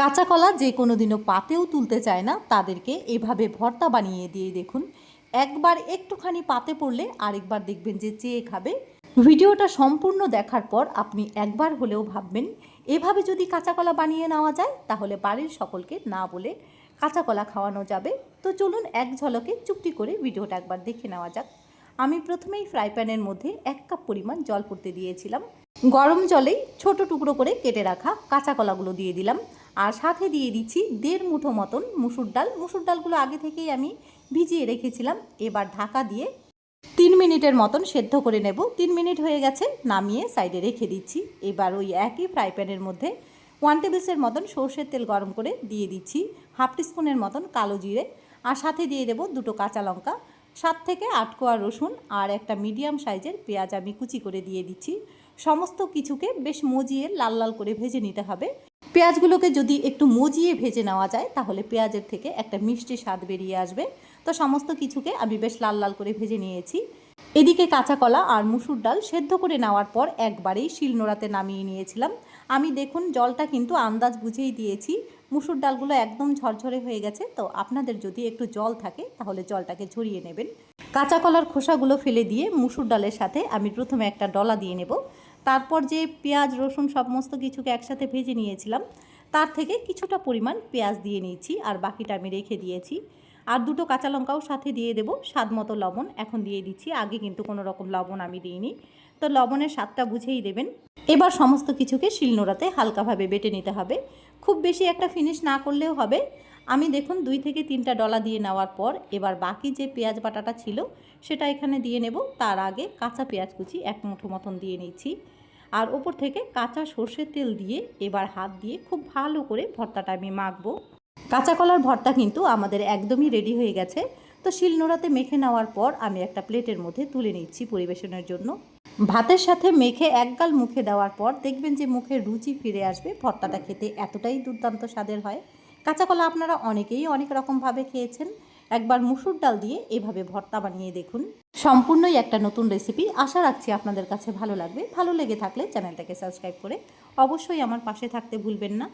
কাঁচা কলা যে কোনো দিনও পাতেও তুলতে চায় না, তাদেরকে এভাবে ভর্তা বানিয়ে দিয়ে দেখুন। একবার একটুখানি পাতে পড়লে আরেকবার দেখবেন যে চেয়ে খাবে। ভিডিওটা সম্পূর্ণ দেখার পর আপনি একবার হলেও ভাববেন, এভাবে যদি কাঁচা কলা বানিয়ে নেওয়া যায় তাহলে বাড়ির সকলকে না বলে কাঁচা কলা খাওয়ানো যাবে। তো চলুন এক ঝলকে চুপটি করে ভিডিওটা একবার দেখে নেওয়া যাক। আমি প্রথমেই ফ্রাই প্যানের মধ্যে 1 কাপ পরিমাণ জল পড়তে দিয়েছিলাম। গরম জলেই ছোট টুকরো করে কেটে রাখা কাঁচা কলাগুলো দিয়ে দিলাম, আর সাথে দিয়ে দিচ্ছি 1.5 মুঠো মতন মুসুর ডাল। মুসুর ডালগুলো আগে থেকেই আমি ভিজিয়ে রেখেছিলাম। এবার ঢাকা দিয়ে 3 মিনিটের মতন সেদ্ধ করে নেব। 3 মিনিট হয়ে গেছে, নামিয়ে সাইডে রেখে দিচ্ছি। এবার ওই একই ফ্রাই প্যানের মধ্যে 1 টেবিলস্পুন মতন সর্ষের তেল গরম করে দিয়ে দিচ্ছি 1/2 টিস্পুনের মতন কালো জিরে, আর সাথে দিয়ে দেব 2টো কাঁচা লঙ্কা, 7 থেকে 8 কোয়া রসুন, আর একটা মিডিয়াম সাইজের পেঁয়াজ আমি কুচি করে দিয়ে দিচ্ছি। সমস্ত কিছুকে বেশ মজিয়ে লাল লাল করে ভেজে নিতে হবে। পেঁয়াজগুলোকে যদি একটু মজিয়ে ভেজে নেওয়া যায় তাহলে পেঁয়াজের থেকে একটা মিষ্টি স্বাদ বেরিয়ে আসবে। তো সমস্ত কিছুকে আমি বেশ লাল লাল করে ভেজে নিয়েছি। এদিকে কাঁচা কলা আর মুসুর ডাল সেদ্ধ করে নেওয়ার পর একবারেই শিলনোড়াতে নামিয়ে নিয়েছিলাম। আমি দেখুন জলটা কিন্তু আন্দাজ বুঝেই দিয়েছি। মুসুর ডালগুলো একদম ঝরঝরে হয়ে গেছে। তো আপনাদের যদি একটু জল থাকে তাহলে জলটাকে ঝরিয়ে নেবেন। কাঁচা কলার খোসাগুলো ফেলে দিয়ে মুসুর ডালের সাথে আমি প্রথমে একটা ডলা দিয়ে নেব। তারপর যে পেঁয়াজ রসুন সমস্ত কিছুকে একসাথে ভেজে নিয়েছিলাম তার থেকে কিছুটা পরিমাণ পেঁয়াজ দিয়ে নিয়েছি, আর বাকিটা আমি রেখে দিয়েছি। আর 2টো কাঁচা লঙ্কাও সাথে দিয়ে দেব। স্বাদ মতো লবণ এখন দিয়ে দিচ্ছি, আগে কিন্তু কোনো রকম লবণ আমি দিইনি। তো লবণের স্বাদটা বুঝেই দেবেন। এবার সমস্ত কিছুকে শিলনোড়াতে হালকাভাবে বেটে নিতে হবে। খুব বেশি একটা ফিনিশ না করলেও হবে। আমি দেখুন 2 থেকে 3টা ডলা দিয়ে নেওয়ার পর এবার বাকি যে পেঁয়াজ বাটাটা ছিল সেটা এখানে দিয়ে নেব। তার আগে কাঁচা পেঁয়াজ কুচি 1 মুঠো মতন দিয়ে নিচ্ছি, আর ওপর থেকে কাঁচা সর্ষের তেল দিয়ে এবার হাত দিয়ে খুব ভালো করে ভর্তাটা আমি মাখবো। কাঁচা কলার ভর্তা কিন্তু আমাদের একদমই রেডি হয়ে গেছে। তো শিলনোড়াতে মেখে নেওয়ার পর আমি একটা প্লেটের মধ্যে তুলে নিচ্ছি পরিবেশনের জন্য। ভাতের সাথে মেখে একগাল মুখে দেওয়ার পর দেখবেন যে মুখের রুচি ফিরে আসবে। ভর্তাটা খেতে এতটাই দুর্দান্ত স্বাদের হয়। কাঁচা কলা আপনারা অনেকেই অনেক রকমভাবে খেয়েছেন। একবার মুসুর ডাল দিয়ে এভাবে ভর্তা বানিয়ে দেখুন। সম্পূর্ণই একটা নতুন রেসিপি। আশা রাখছি আপনাদের কাছে ভালো লাগবে। ভালো লেগে থাকলে চ্যানেলটাকে সাবস্ক্রাইব করে অবশ্যই আমার পাশে থাকতে ভুলবেন না।